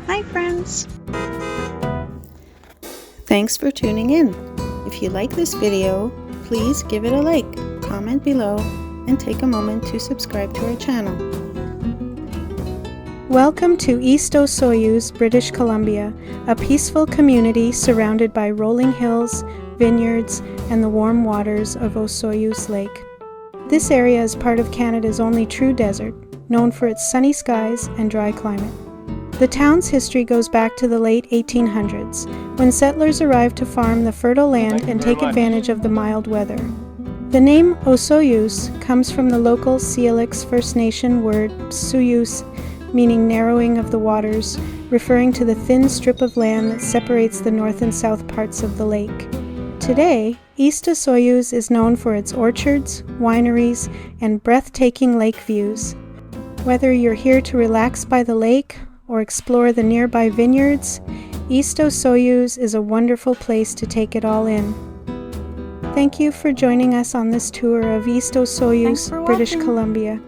Hi friends! Thanks for tuning in. If you like this video, please give it a like, comment below, and take a moment to subscribe to our channel. Welcome to East Osoyoos, British Columbia, a peaceful community surrounded by rolling hills, vineyards, and the warm waters of Osoyoos Lake. This area is part of Canada's only true desert, known for its sunny skies and dry climate. The town's history goes back to the late 1800s, when settlers arrived to farm the fertile land and take advantage of the mild weather. The name Osoyoos comes from the local Syilx First Nation word Soyoos, meaning narrowing of the waters, referring to the thin strip of land that separates the north and south parts of the lake. Today, East Osoyoos is known for its orchards, wineries, and breathtaking lake views. Whether you're here to relax by the lake or explore the nearby vineyards, East Osoyoos is a wonderful place to take it all in. Thank you for joining us on this tour of East Osoyoos, British Columbia.